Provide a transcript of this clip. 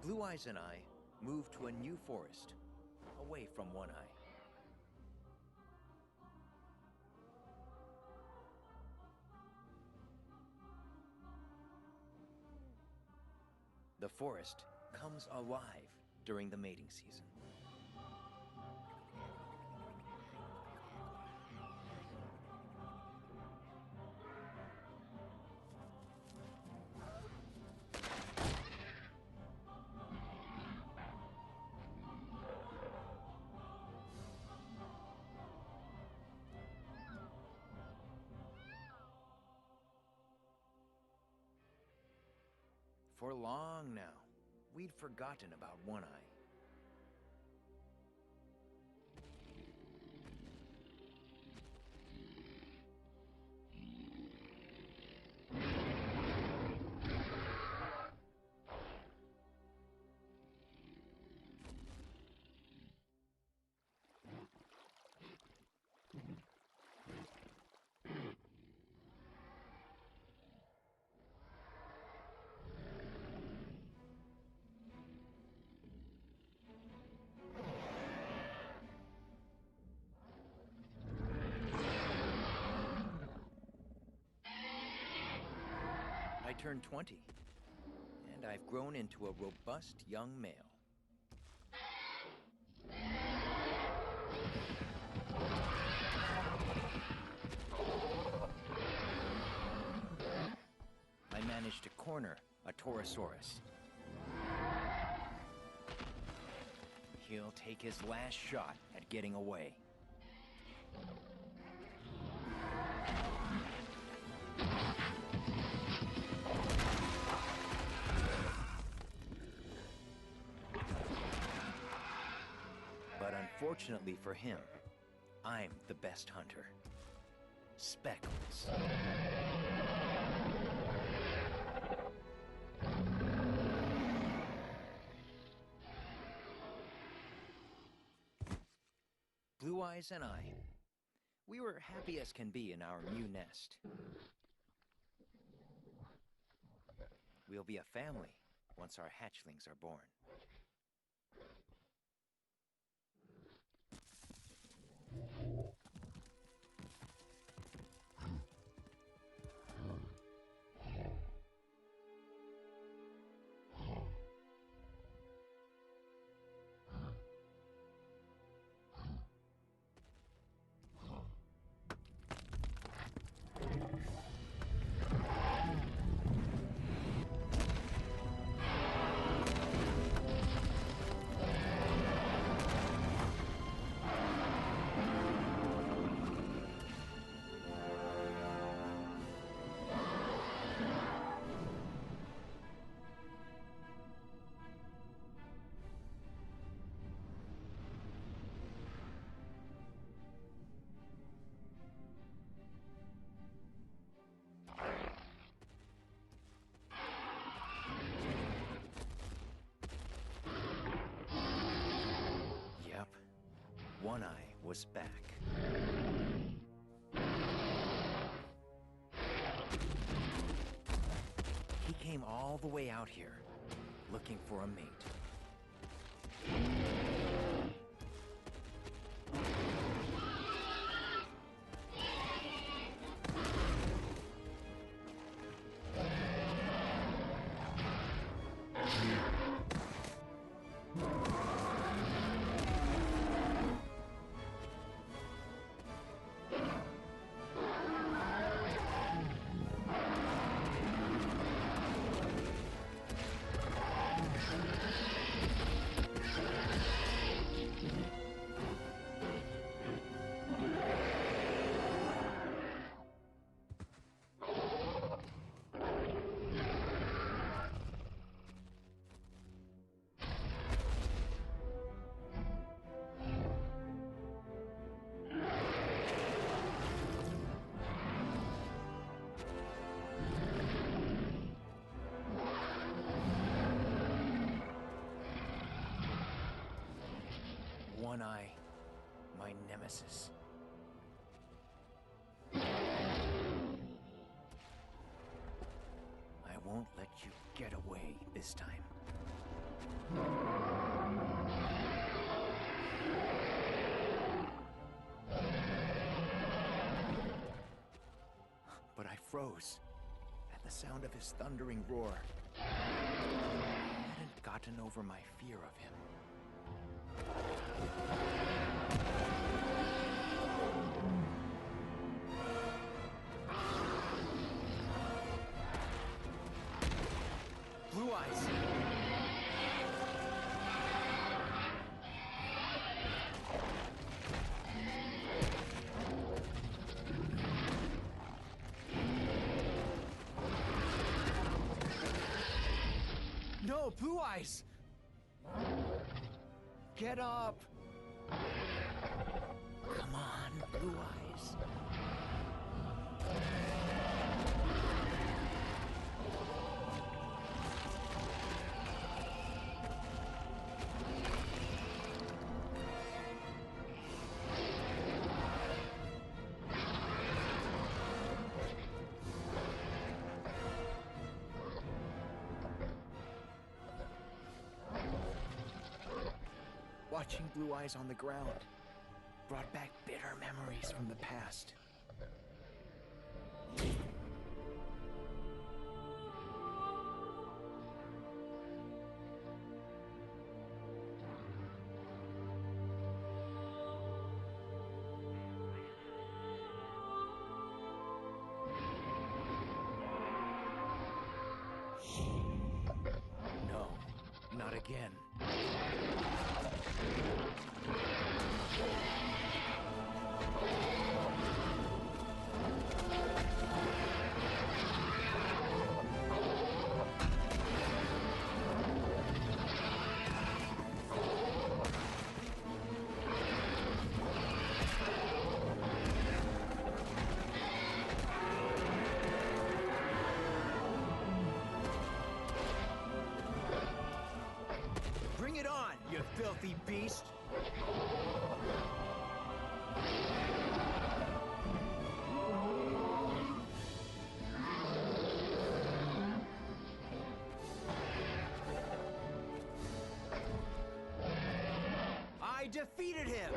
Blue Eyes and I moved to a new forest, away from One Eye. The forest comes alive during the mating season. For long now, we'd forgotten about One Eye. I turned 20, and I've grown into a robust young male. I managed to corner a Torosaurus. He'll take his last shot at getting away. But unfortunately for him, I'm the best hunter. Speckles. Blue Eyes and I, we were happy as can be in our new nest. We'll be a family once our hatchlings are born. Yep, One Eye was back. He came all the way out here, looking for a mate. One Eye, my nemesis. I won't let you get away this time. But I froze at the sound of his thundering roar. I hadn't gotten over my fear of him. Blue Eyes! No, Blue Eyes! Get up! Come on, Blue Eyes. Watching Blue Eyes on the ground brought back bitter memories from the past. No, not again. Bring it on, you filthy beast! I defeated him!